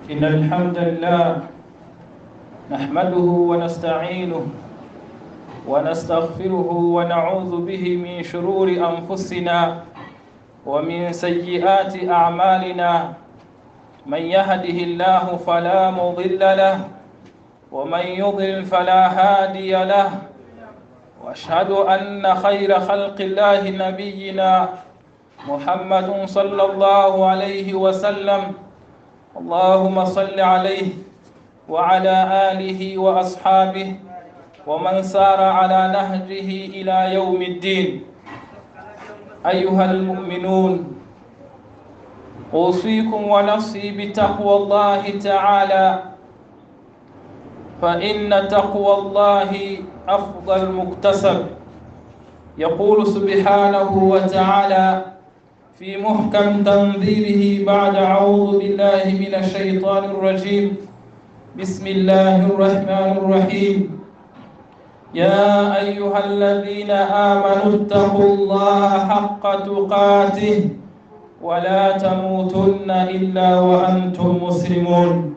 إن الحمد لله نحمده ونستعينه ونستغفره ونعوذ به من شرور أنفسنا ومن سيئات أعمالنا. من يهده الله فلا مضل له ومن يضلل فلا هادي له. وأشهد أن خير خلق الله نبينا محمد صلى الله عليه وسلم. اللهم صل عليه وعلى آله وأصحابه ومن سار على نهجه إلى يوم الدين. أيها المؤمنون، أوصيكم ونفسي بتقوى الله تعالى، فإن تقوى الله أفضل مكتسب. يقول سبحانه وتعالى في محكم تنزيله بعد أعوذ بالله من الشيطان الرجيم: بسم الله الرحمن الرحيم. يا أيها الذين آمنوا اتقوا الله حق تقاته ولا تموتن إلا وأنتم مسلمون.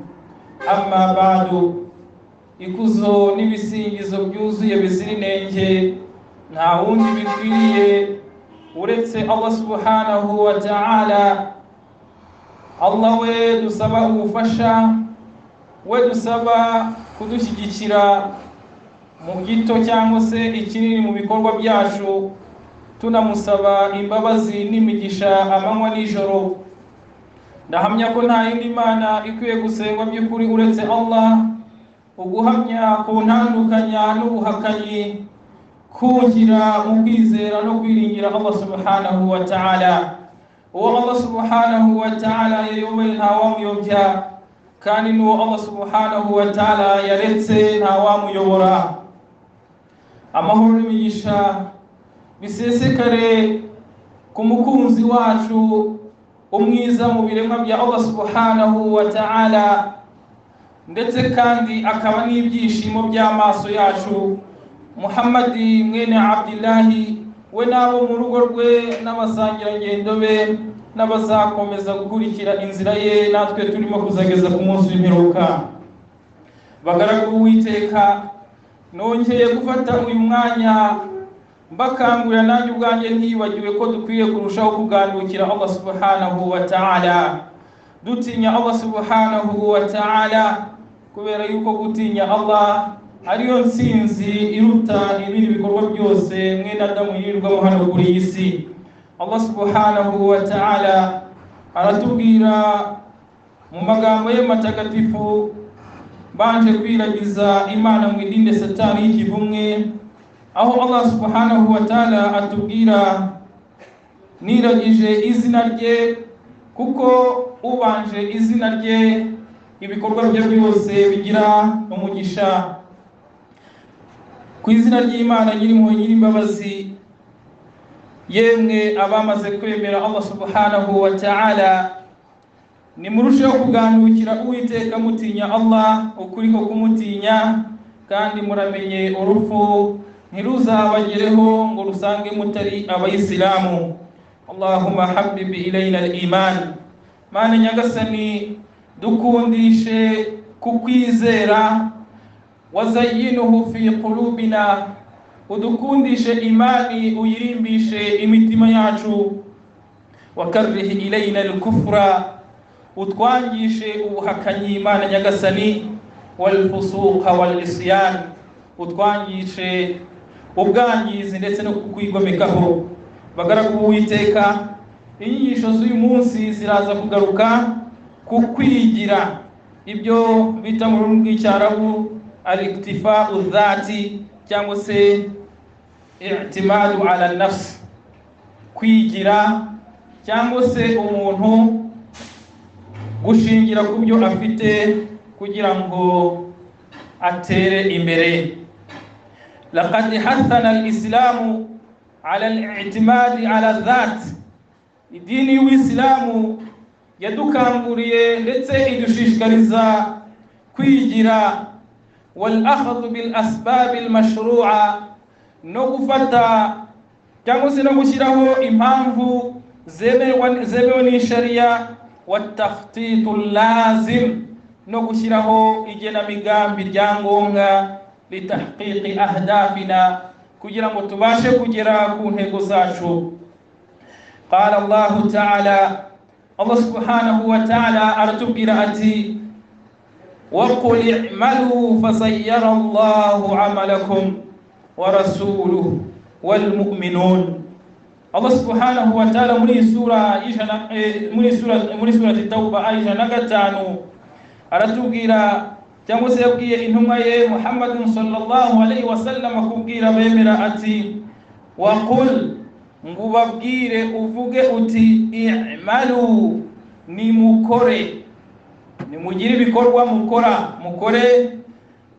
أما بعد، ikuzo n'ibisingizo byuzuye bizira inenge nta wundi bikwiriye uretse Allah subhanahu wa ta'ala. Allah we dusaba ubufasha, we dusaba kudushyigikira mu gito cyangwa se ikinini mu bikorwa byacu, tunamusaba imbabazi n'imigisha amanywa n'ijoro. Ndahamya ko nta yindi mana ikwiye gusengwa by'ukuri uretse Allah, uguhamya ku ntandukanya n'ubuhakanyi, kungira mu kwizera no kwiringira Allah subhanahu wa ta'ala. Uwo Allah subhanahu wa ta'ala yayoboye ntawamuyobya, kandi n'uwo Allah subhanahu wa ta'ala yaretse ntawamuyobora. Amahoro n'imigisha bisesekare ku mukunzi wacu, umwiza mu biremwa bya Allah subhanahu wa ta'ala, ndetse kandi akaba n'ibyishimo by'amaso yacu, Muhammadi mwene Abdillahi, we n'abo mu rugo rwe n'abasangirangendo be n'abazakomeza gukurikira inzira ye, natwe turimo kuzageza ku munsi w'imperuka. Bagaragu Uwiteka, nongeye gufata uyu mwanya mbakangurira nanjye ubwanjye ntiyibagiwe ko dukwiye kurushaho kugandukira Allah subhanahu wa ta'ala, dutinya Allah subhanahu wa ta'ala, kubera yuko gutinya Allah ariyo nsinzi iruta ibindi bikorwa byose mwene Adamu yirirwamo hano kuri iyi si. Allah subhanahu wa ta'ala aratubwira mu magambo ye matagatifu, banje kwiragiza Imana mu idinde Satani y'ikivumwe, aho Allah subhanahu wa ta'ala atubwira: niragije izina rye, kuko ubanje izina rye ibikorwa bye byose bigira umugisha. Ku izina ry'Imana nyir'impuhwe nyir'imbabazi, yemwe abamaze kwemera Allah subhanahu wa ta'ala, nimurusheho kugandukira Uwiteka mutinya Allah ukuri ko kumutinya, kandi muramenye urupfu ntiruzabagereho ngo rusange mutari abayisilamu. Allahumma habibi ilayna al-iman. Mana nyagasani, dukundishe kukwizera, wazayinuhu fi qulubina, udukundishe imani, uyirimbishe imitima yacu. Wakarrihi ilayna al-kufra, utwangishe ubuhakanyi Mana nyagasani, wal fusuqa wal isyan, utwangishe ubwangizi ndetse no kukwigomekaho. Bagaragu Uwiteka, inyigisho z'uyu munsi ziraza kugaruka ku kwigira, ibyo bita mu rurimi rw'Icyarabu al-iktifa'u dhati, cyangwa se i'timadu ala nafs, kwigira cyangwa se umuntu gushingira ku byo afite kugira ngo atere imbere. Laqad hathana al-islamu ala al-i'timadi ala dhat, idini y'Uislamu yadukanguriye ndetse idushishikariza kwigira, wal akhdhu bil asbab al mashru'a, no gufata cyangwa se no gushyiraho impamvu zemewe n'ishariya, والتخطيط اللازم no gushyiraho igenamigambi ryangombwa litahqiqi ahdafina kugira ngo tubashe kugera ku ntego zacu. Qala Allahu ta'ala, Allah subhanahu wa ta'ala aratubwira ati وَقُلِ اعْمَلُوا فَسَيَّرَ اللَّهُ عَمَلَكُمْ وَرَسُولُهُ وَالْمُؤْمِنُونَ. Allah subhanahu wa ta'ala muri sura Tauba aya 5 aratubwira cyangwa se yabwiye intumwa ye Muhammad sallallahu alaihi wasallam kubwira bemera ati waqul, ngubabwire uvuge uti i'malu, nimukore, nimugire ibikorwa mukore,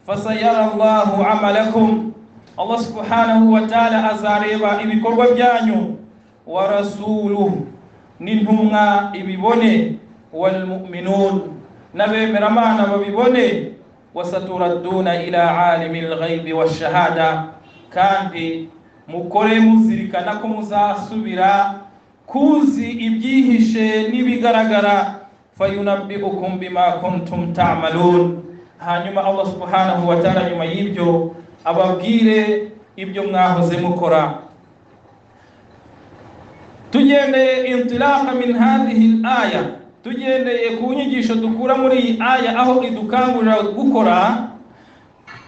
fasayara Allahu amalakum, Allah subhanahu wa ta'ala azareba ibikorwa byanyu, wa rasuluhu, n'intumwa ibibone, wal mu'minun, nabemera Imana babibone, wasaturadduna ila alimil ghaibi washahada, kandi mukore muzirikana ko muzasubira kuzi ibyihishe n'ibigaragara, fayunabbi'ukum bima kuntum ta'malun. Hanyuma Allah subhanahu wa ta'ala nyuma y'ibyo ababwire ibyo mwahoze mukora. Tugendeye intilaqa min hadhihi al-aya, tugendeye ku nyigisho dukura muri iyi aya aho idukangurira gukora,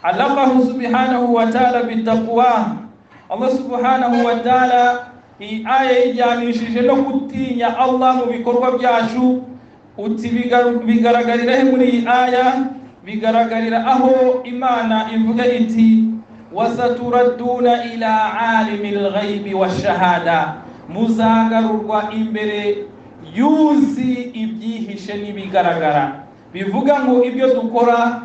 Allah subhanahu wa ta'ala bitaqwa. Allah subhanahu wa ta'ala iyi aya ijyanishije no gutinya Allah mu bikorwa byacu. Uti bigaragarira he muri iyi aya? Bigaragarira aho Imana ivuga iti wasaturadduna ila alimil ghaibi washahada, muzagarurwa imbere yuzi ibyihishe n'ibigaragara. Bivuga ngo ibyo dukora,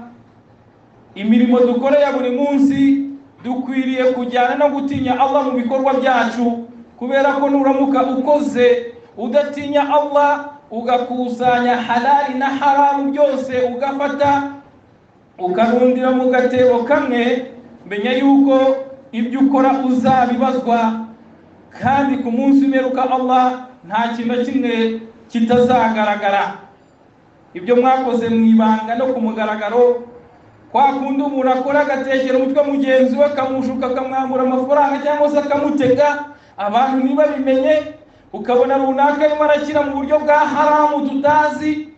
imirimo dukora ya buri munsi, dukwiriye kujyana no gutinya Allah mu bikorwa byacu, kubera ko nuramuka ukoze udatinya Allah, ugakusanya halali na haramu byose ugafata ukarundira mu gatebo kamwe, menya yuko ibyo ukora uzabibazwa, kandi ku munsi umeruka Allah nta kintu kimwe kitazagaragara. Ibyo mwakoze mu ibanga no ku mugaragaro, kwa kundi umuntu akora agatekera umutwe mugenzi we akamushuka akamwambura amafaranga cyangwa se akamutega, abantu niba bimenye, ukabona runaka arimo arakira mu buryo bwa haramu tutazi,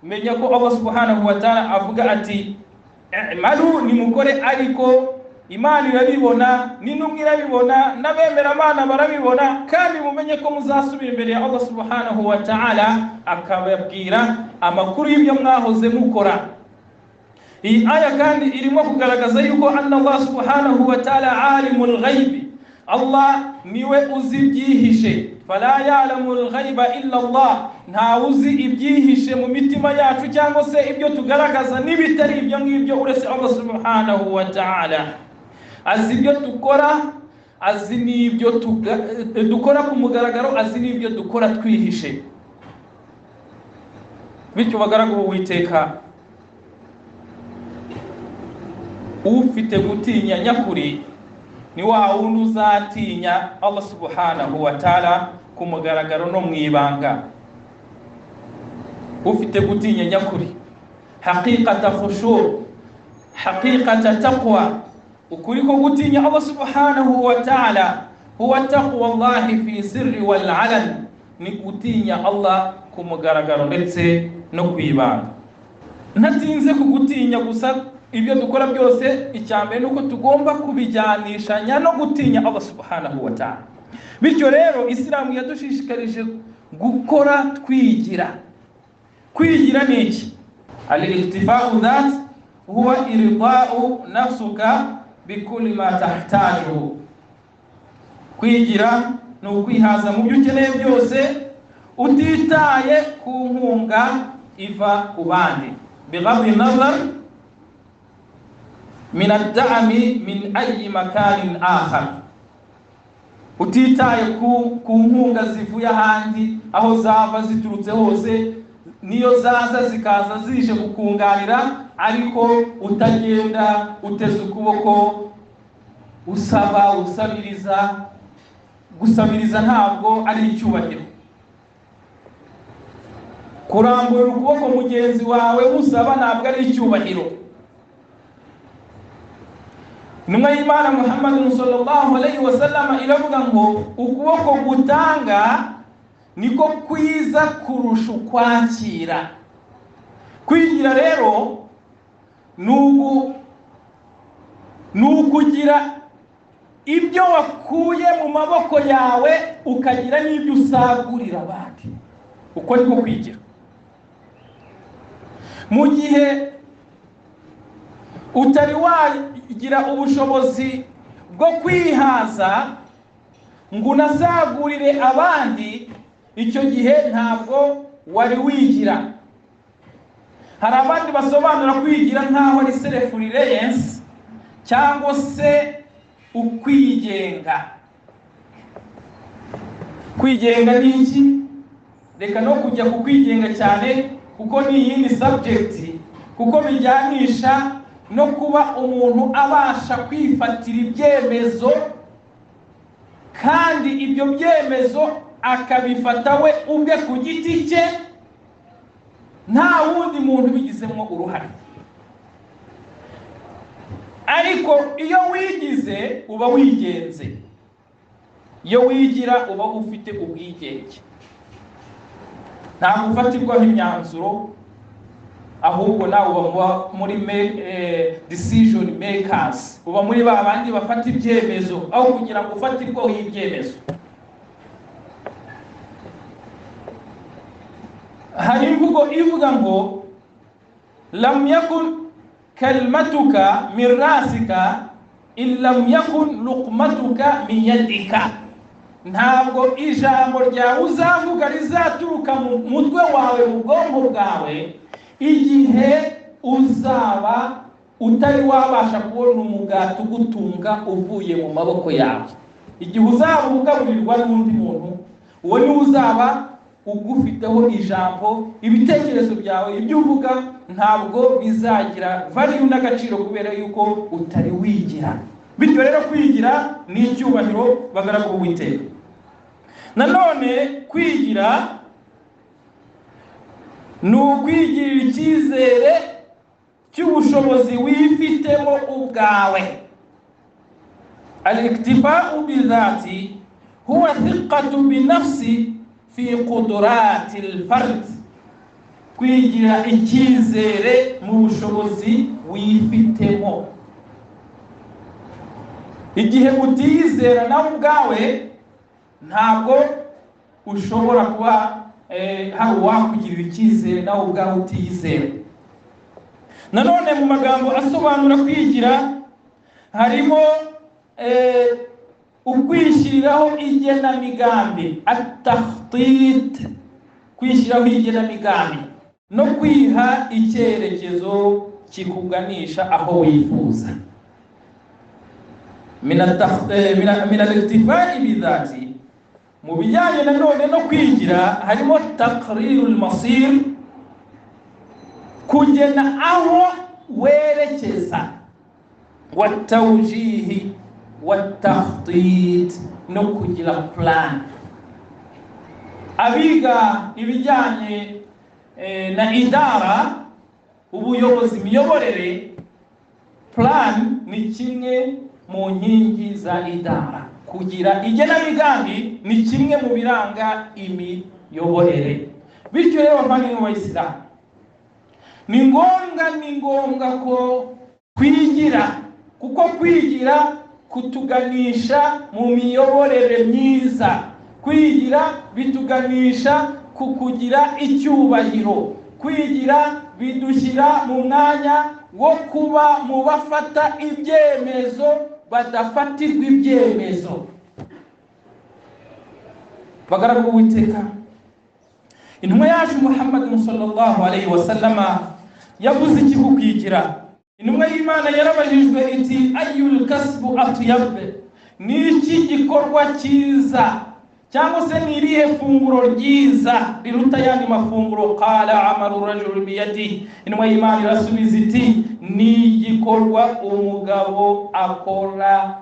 menya ko Allah subhanahu wa ta'ala avuga ati i'malu, nimukore, ariko Imana irabibona, n'intumwa irabibona, n'abemera Imana barabibona, kandi mumenye ko muzasubira imbere ya Allah subhanahu wa ta'ala akababwira amakuru y'ibyo mwahoze mukora. Iyi aya kandi irimo kugaragaza yuko Allah subhanahu wa ta'ala alimul ghaibi, Allah niwe uzi ibyihishe, fala ya'lamul ghaiba illa Allah, nta uzi ibyihishe mu mitima yacu cyangwa se ibyo tugaragaza n'ibitari ibyo ngibyo uretse Allah subhanahu wa ta'ala. Azi ibyo dukora, azi n'ibyo dukora ku mugaragaro, azi n'ibyo dukora twihishe. Bityo bagaragara Uwiteka, ufite gutinya nyakuri ni wa wundi uzatinya Allah subhanahu wa ta'ala ku mugaragaro no mu ibanga. Ufite gutinya nyakuri, haqiqata khushu', haqiqata taqwa. Ukuri ko gutinya Allah subhanahu wa ta'ala huwa taqwa Allah fi sirri wal alan, ni gutinya Allah ku mugaragaro ndetse no ku ibanga. Ntatinze ku gutinya gusa ibyo dukora byose, icyambere nuko tugomba kubijyanishanya no gutinya Allah subhanahu wa ta'ala. Bityo rero Islam yadushishikarije gukora twigira. Kwigira niki? Al-iktifa'u dhat huwa irda'u nafsuka bikulli ma tahtaju. Kwigira ni ukwihaza mu byo ukeneye byose, utitaye ku nkunga iva ku bandi, bighaddi nazar min ad-da'mi min ayi makanin akhar. Utitaye ku nkunga zivuye ahandi, aho zava ziturutse hose, niyo zaza zikaza zije kukunganira, ariko utagenda uteze ukuboko usaba usabiriza. Gusabiriza ntabwo ari icyubahiro. kurambura ukuboko mugenzi wawe musaba ntabwo ari icyubahiro. Intumwa y'Imana Muhammad sallallahu alayhi wa sallam iravuga ngo ukuboko gutanga niko kwiza kurusha kwakira. Kwigira rero nukugira ibyo wakuye mu maboko yawe ukagira n'ibyo usagurira abandi. Uko niko kwigira. Mu gihe utari wagira ubushobozi bwo kwihaza ngo unasagurire abandi, icyo gihe ntabwo wari wigira. Hari abandi basobanura kwigira nkaho ari self reliance cyangwa se ukwigenga. Kwigenga ni iki? Reka no kujya ku kwigenga cyane kuko ni iyindi subject, kuko bijyanisha no kuba umuntu abasha kwifatira ibyemezo kandi ibyo byemezo akabifata we ubwe ku giti cye nta wundi muntu bigizemo uruhare. Ariko iyo wigize uba wigenze, iyo wigira uba ufite ubwigenge, nta gufatirwaho imyanzuro, ahubwo nawe uba muri decision makers, uba muri babandi bafata ibyemezo aho kugira ngo ufatirweho ibyemezo. Hari imvugo ivuga ngo lam yakun kalimatuka min rasika illam yakun luqmatuka min yadika. Ntabwo ijambo ryawe uzavuga rizaturuka mu mutwe wawe, mu bwonko bwawe, igihe uzaba utari wabasha kubona umugati ugutunga uvuye mu maboko yawe. Igihe uzaba ugaburirwa n'undi muntu, uwo ni uzaba ugufiteho ijambo. Ibitekerezo byawe ibyo uvuga ntabwo bizagira value n'agaciro kubera yuko utari wigira. Bityo rero kwigira ni icyubahiro bagaragu Uwiteka. Nanone kwigira ni ukwigirira icyizere cy'ubushobozi wifitemo ubwawe. Al-iktifa'u bizati huwa thiqatu binafsi fi qudrati al-fard. Kwigira icyizere mu bushobozi wifitemo. Igihe utizera nawe ubwawe ntabwo ushobora kuba hari uwakugirira icyizere nawe ubwawe utizera. Nanone mu magambo asobanura kwigira harimo ukwishyiriraho igenamigambi, at-takhtit, kwishyiraho igenamigambi no kwiha icyerekezo kikuganisha aho wifuza. Min al-iktifai bidhati, mu bijyanye nanone no kwigira harimo taqrirul masir, kugena aho werekeza, watawjihi watakhtit, no kugira plan. Abiga ibijyanye na idara, ubuyobozi, imiyoborere, plan ni kimwe mu nkingi za idara. Kugira igenamigambi ni kimwe mu biranga imiyoborere. Bityo rero bavandimwe b'Abayisilamu, ni ngombwa ko kwigira, kuko kwigira kutuganisha mu miyoborere myiza. Kwigira bituganisha ku kugira icyubahiro. Kwigira bidushyira mu mwanya wo kuba mu bafata ibyemezo badafatirwa ibyemezo. Bagaragu Uwiteka, intumwa yacu Muhammad sallallahu alayhi wa sallama yavuze iki ku kwigira. Intumwa y'Imana yarabajijwe iti ayyul kasbu atyab, ni iki gikorwa cyiza cyangwa se ni irihe funguro ryiza riruta yandi mafunguro? Qala amalu rajul biyadi, intumwa y'Imana irasubiza iti ni igikorwa umugabo akora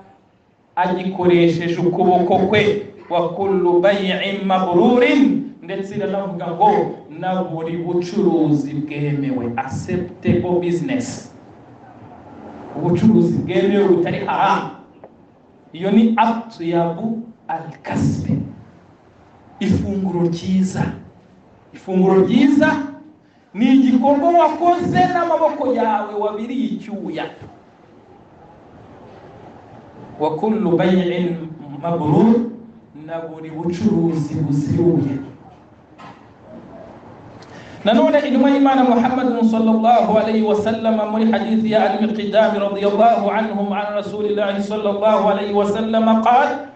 agikoresheje ukuboko kwe. Wa kullu bay'in mabrurin, ndetse iranavuga ngo na buri bucuruzi bwemewe, acceptable business, ubucuruzi bwemewe butari haram. Iyo ni atyabu al-kasb, ifunguro ryiza. Ifunguro ryiza ni igikorwa wakoze n'amaboko yawe wabiriye icyuya. Wa kullu bay'in mabrur, na buri bucuruzi buziruye. nanone intumwa y'Imana Muhammad sallallahu alayhi wa sallam muri hadithi ya al-Miqdam radiyallahu anhum an Rasulillah sallallahu alayhi wa sallam qala,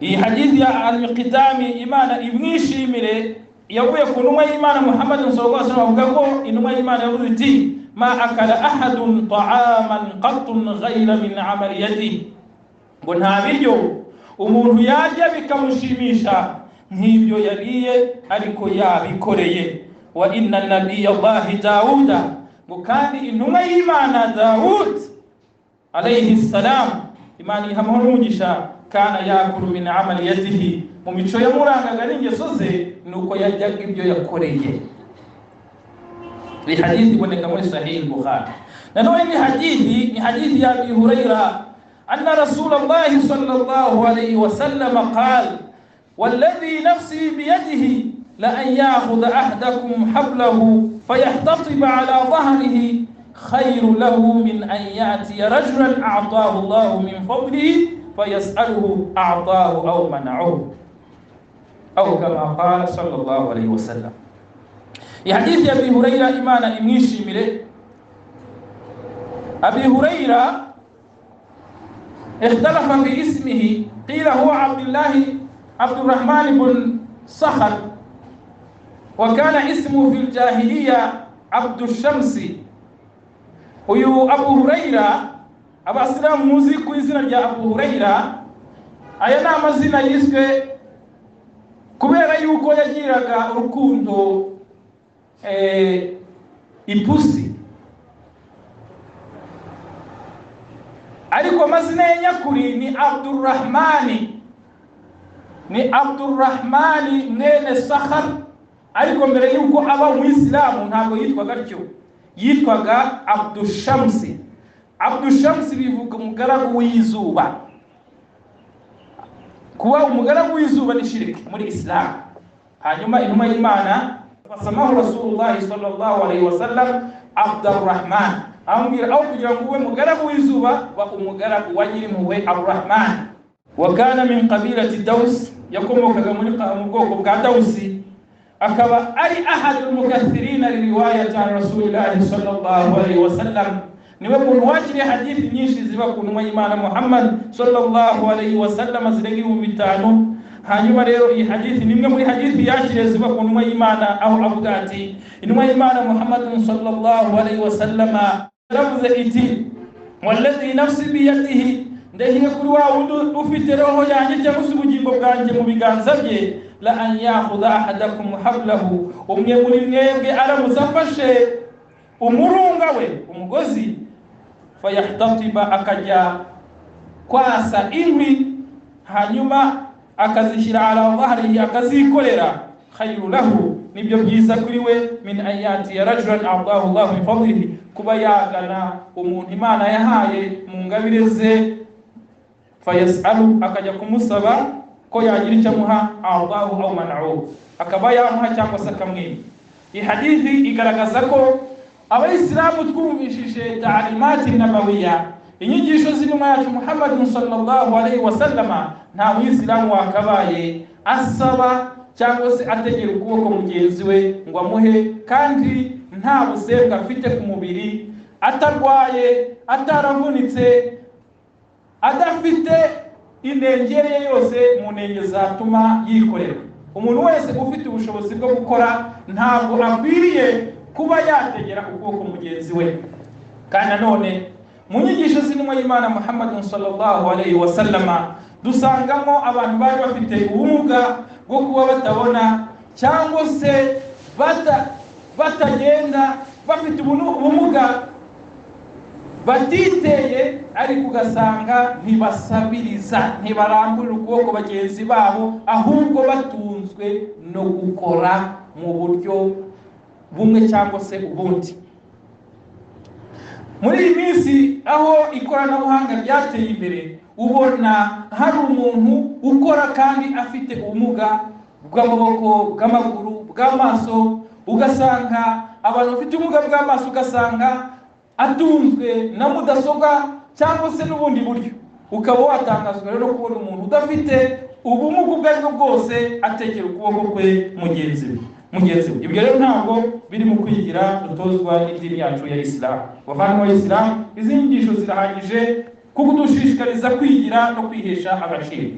iyi hadithi ya al-Miqdam Imana imwishimire yavuye ku ntumwa y'Imana Muhammad sallallahu alayhi wa sallam avuga ko intumwa y'Imana yavuze iti ma akala ahadun ta'aman qattun ghayra min amali yadihi, ngo nta biryo umuntu yarya bikamushimisha nk'ibyo yariye ariko yabikoreye. Wa inna nabiyallahi Dawuda, ngo kandi intumwa y'Imana Dawud alayhi salam, Imana ihamuha n'umugisha, kana yakulu min amali yadihi, mu mico yamurangaga n'ingeso ze nuko yaryaga ibyo yakoreye. Iyi hadithi iboneka muri Sahih Bukhari. Nanone ni hadithi ya Abi Hurairah anna Rasulullah sallallahu alayhi wa sallam qala والذي نفسي بيده لأن يأخذ أحدكم حبله فيحتطب على ظهره خير له من أن يأتي رجلا أعطاه الله من فضله فيسأله أعطاه أو منعه، أو كما قال صلى الله عليه وسلم. حديث أبي هريرة إيمان إميشي ملي. أبي هريرة اختلف في اسمه، قيل هو عبد الرحمن بن صخر، وكان اسمه في الجاهلية عبد الشمس. uyu Abu Huraira abasilamu muzi ku izina rya Abu Huraira, aya ni amazina yiswe kubera yuko yagiraga urukundo ipusi, ariko amazina ye nyakuri ni Abdurrahmani mwene Sakhar, ariko mbere yuko aba Muislamu ntabwo yitwaga atyo, yitwaga Abdushamsi. Abdushamsi bivuga umugaragu w'izuba. Kuba umugaragu w'izuba ni shiriki muri Islam. Hanyuma intumwa y'Imana wasamahu Rasulullah sallallahu alayhi wa sallam Abdurrahman, amubwira aho kugira ngo ube mugaragu w'izuba wa umugaragu wa Nyirimpuhwe Abdurrahman. Wa kana min qabilati Daws, yakomokaga muri bwoko bwa Dawsi, akaba ari ahadul mukaththirina riwayat an Rasulillah sallallahu alayhi wa sallam. Niwe muntu wakiriye hadithi nyinshi ziba ku ntumwa y'Imana Muhammad sallallahu alayhi wa sallam zirenga 5,000. Hanyuma rero iyi hadithi nimwe muri hadithi yakiriye ziba ku ntumwa y'Imana, aho avuga ati intumwa y'Imana Muhammad sallallahu alayhi wa sallam yaravuze iti wallazi nafsi biyadihi, ndahiye kuri wa wundi ufite roho yanjye cyangwa se ubugingo bwanjye mu biganza bye, la an yakhudha ahadakum hablahu, umwe muri mwebwe aramuzafashe umurunga we umugozi, fayahtatiba, akajya kwasa inkwi hanyuma akazishyira ala dhahrihi, akazikorera, khayru lahu, nibyo byiza kuri we, min ayati ya rajulan a'tahu Allah min fadlihi, kuba yagana umuntu Imana yahaye mu ngabire ze, fayasalu, akajya kumusaba ko yagira icyo amuha, a'tahu aw man'u, akaba yamuha cyangwa se akamwima. Iyi hadithi igaragaza ko abayisilamu twumvishije ta'alimati nabawiya, inyigisho z'intumwa yacu Muhammad sallallahu alayhi wa sallama, nta muyisilamu wakabaye asaba cyangwa se ategera ukuboko mugenzi we ngo amuhe, kandi nta busembwa afite ku mubiri, atarwaye, ataravunitse, adafite inengere yose mu ntege zatuma yikorera. Umuntu wese ufite ubushobozi bwo gukora ntabwo akwiriye kuba yategera ukuboko mugenzi we. Kandi nanone mu nyigisho z'intumwa y'Imana Muhammad sallallahu alayhi wa sallama dusangamo abantu bari bafite ubumuga bwo kuba batabona cyangwa se batagenda, bafite ubumuga batiteye ariko ugasanga ntibasabiriza, ntibaramburira ukuboko bagenzi babo, ahubwo batunzwe no gukora mu buryo bumwe cyangwa se ubundi. Muri iyi minsi aho ikoranabuhanga ryateye imbere, ubona hari umuntu ukora kandi afite ubumuga bw'amaboko, bw'amaguru, bw'amaso, ugasanga abantu bafite ubumuga bw'amaso ugasanga atunzwe na mudasobwa cyangwa se n'ubundi buryo. Ukaba watangazwa rero kubona umuntu udafite ubumuga ubwo aribwo bwose atekera ukuboko kwe mugenzi we. Ibyo rero ntabwo biri mu kwigira dutozwa n'idini yacu ya Islam. Bavandimwe wa Islam, izi nyigisho zirahagije kudushishikariza kwigira no kwihesha agaciro.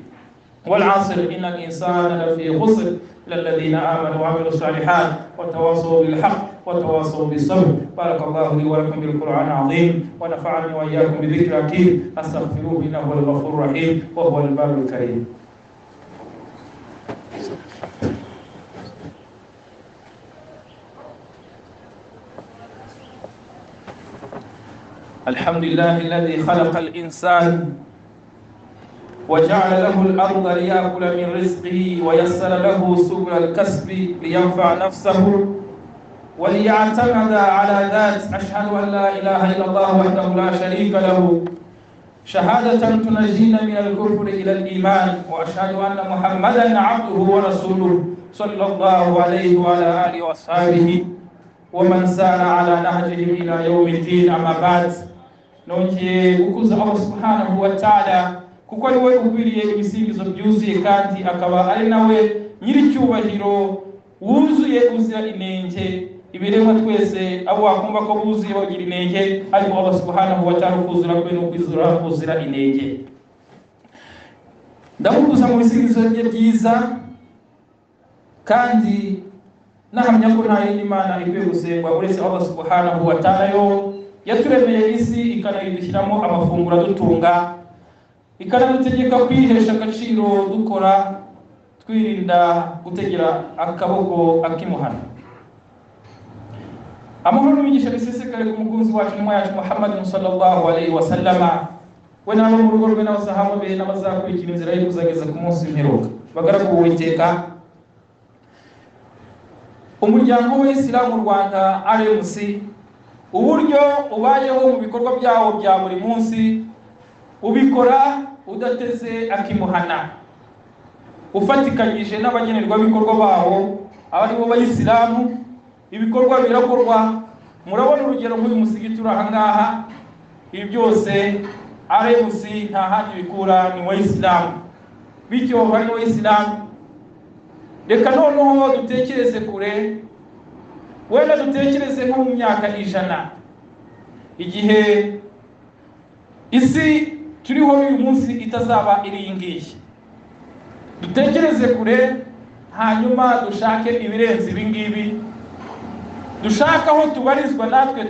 Wal 'asr innal insana lafi khusr الذين آمنوا وعملوا الصالحات وتواصوا بالحق وتواصوا بالصبر. بارك الله لي ولكم بالقرآن العظيم ونفعني وإياكم بذكر الحكيم. أستغفروه إنه هو الغفور الرحيم وهو البر الكريم. الحمد لله الذي خلق الإنسان وجعل له الأرض ليأكل من رزقه ويسر له سبل الكسب لينفع نفسه وليعتمد على ذات. أشهد أن لا إله إلا الله وحده لا شريك له شهادة تنجينا من الكفر إلى الإيمان، وأشهد أن محمدا عبده ورسوله صلى الله عليه وعلى آله وصحبه ومن سار على نهجهم إلى يوم الدين. أما بعد، nongeye gukuza Allah subhanahu wa ta'ala kuko ari we ukwiriye ibisingizo byuzuye kandi akaba ari nawe nyiricyubahiro wuzuye uzira inenge. Ibiremwa twese abo wakumva ko buzuye bagira inenge, ariko Allah subhanahu wa ta'ala ukuzura kwe no kwizura uzira inenge. Ndamukuza mu bisingizo bye byiza kandi nahamya ko nta yindi mana ikwiye gusengwa uretse Allah subhanahu wa ta'ala yo yaturemeye isi ikanayidushyiramo amafunguro adutunga, ikanadutegeka kwihesha agaciro dukora twirinda gutegera akaboko akimuhana. Amahoro n'imigisha bisesekare ku mukunzi wacu n'umwa yacu Muhammad sallallahu alaihi wasallama, we n'abo mu rugo rwe n'abasahaba be n'abazakurikira inzira ye kuzageza ku munsi w'imperuka. Bagaragu Uwiteka, umuryango w'Isilamu mu Rwanda RMC, uburyo ubayeho mu bikorwa byawo bya buri munsi, ubikora udateze akimuhana, ufatikanyije n'abagenerwabikorwa bawo abari bo bayisilamu. Ibikorwa birakorwa, murabona urugero nk'uyu musigiti uri aha ngaha. Ibi byose RMC nta handi bikura ni wa Islam, bityo bari wa Islam. Reka noneho dutekereze kure, wenda dutekereze nko mu myaka 100, igihe isi turiho uyu munsi itazaba iri ngiyi. Dutekereze kure, hanyuma dushake ibirenze ibingibi, dushaka aho tubarizwa natwe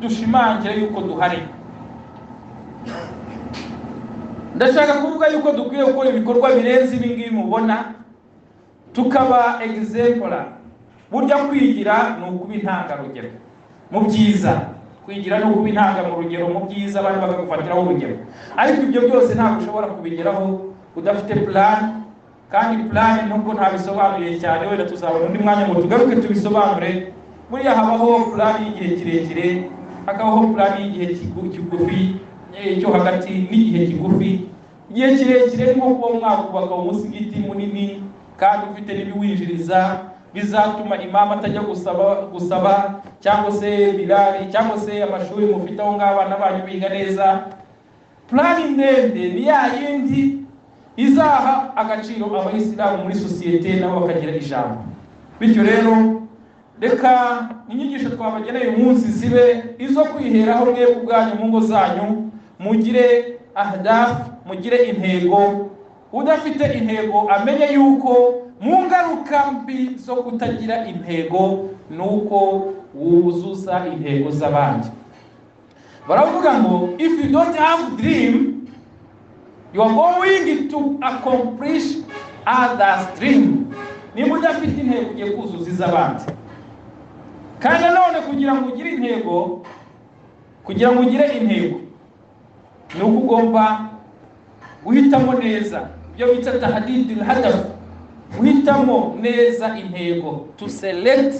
dushimangire yuko duhari. Ndashaka kuvuga yuko dukwiye gukora ibikorwa birenze ibingibi mubona, tukaba exemplar. Burya kwigira ni ukuba intangarugero mu byiza, kwigira ni ukuba intangarugero mu byiza, abantu bakagufatiraho urugero. Ariko ibyo byose ntabwo ushobora kubigeraho udafite plan, kandi plan nubwo ntabisobanuye cyane, wenda tuzabona undi mwanya ngo tugaruke tubisobanure. Buriya habaho plan y'igihe kirekire, hakabaho plan y'igihe kigufi, cyo hagati n'igihe kigufi. Igihe kirekire nko kuba mwakubaka umusigiti munini kandi ufite n'ibiwinjiriza bizatuma imama atajya gusaba cyangwa se bilali cyangwa se amashuri mufite aho ngaho abana banyu biga neza. Plan ndende ni ya yindi izaha agaciro abayisilamu muri sosiyete nabo bakagira ijambo. Bityo rero reka inyigisho twabageneye uyu munsi zibe izo kwiheraho mwebwe ubwanyu mu ngo zanyu, mugire ahdaf, mugire intego. Udafite intego amenye yuko mu ngaruka mbi zo kutagira intego nuko wuzuza intego z'abandi. Baravuga ngo if you don't have dream, you are going to accomplish others' dream. Niba udafite intego ugiye kuzuza iz'abandi. Kandi none kugira ngo ugire intego kugira ngo ugire intego ni uko ugomba guhitamo neza ibyo bita tahdidul hadaf, guhitamo neza intego, to select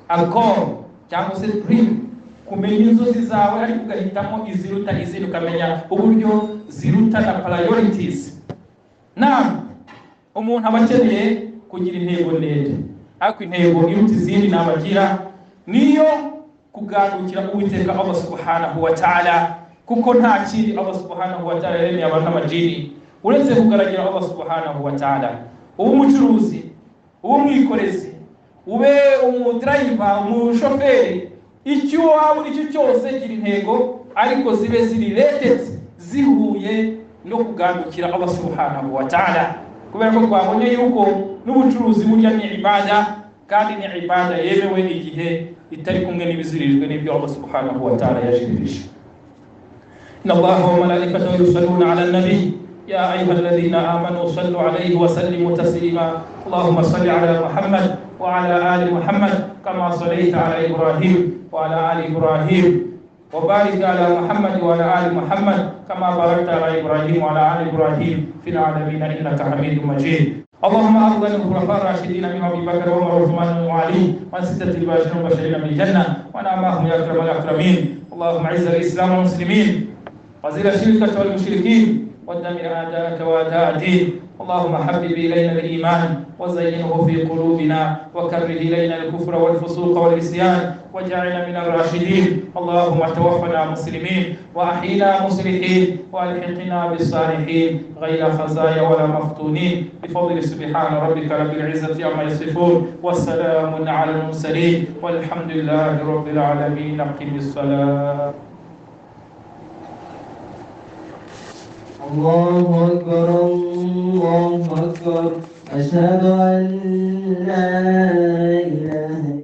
a goal cyangwa se dream, kumenya inzozi zawe ariko ugahitamo iziruta izindi, ukamenya uburyo ziruta na priorities. Umuntu aba akeneye kugira intego ndende, ariko intego iruta izindi nabagira niyo kugandukira Uwiteka Allah subhanahu wa ta'ala, kuko nta kindi Allah subhanahu wa ta'ala yaremeye abantu n'amajini uretse kugaragira Allah subhanahu wa ta'ala. Ube umucuruzi, ube umwikorezi, ube umudriver, umushoferi, icyo waba uri cyo cyose gira intego ariko zibe ziri related, zihuye no kugandukira Allah subhanahu wa ta'ala, kubera ko twabonye yuko n'ubucuruzi burya ni ibada, kandi ni ibada yemewe igihe itari kumwe n'ibizirijwe n'ibyo Allah subhanahu wa ta'ala yajibirije. Inna Allaha wa malaikatahu yusalluna 'ala an-nabi ya ayyuhalladhina amanu sallu 'alayhi wa sallimu taslima. Allahumma salli 'ala Muhammad wa 'ala ali Muhammad kama sallaita 'ala Ibrahim wa 'ala ali Ibrahim wa barik 'ala Muhammad wa 'ala ali Muhammad kama barakta 'ala Ibrahim wa 'ala ali Ibrahim fil 'alamin innaka Hamidum Majid. اللهم أرض الخلفاء الراشدين من أبي بكر وعمر وعثمان وعلي والستة الباشرين المبشرين بالجنة ونعمهم يا أكرم الأكرمين. اللهم أعز الإسلام والمسلمين وزيل الشرك والمشركين ودمر أعداءك وأعداء الدين. اللهم حبب إلينا الإيمان وزينه في قلوبنا وكره إلينا الكفر والفسوق والعصيان واجعلنا من الراشدين. اللهم توفنا مسلمين وأحينا مصلحين وألحقنا بالصالحين غير خزايا ولا مفتونين بفضل سبحان ربك رب العزة عما يصفون والسلام على المرسلين والحمد لله رب العالمين. أقم الصلاة. الله أكبر الله أكبر أشهد أن لا إله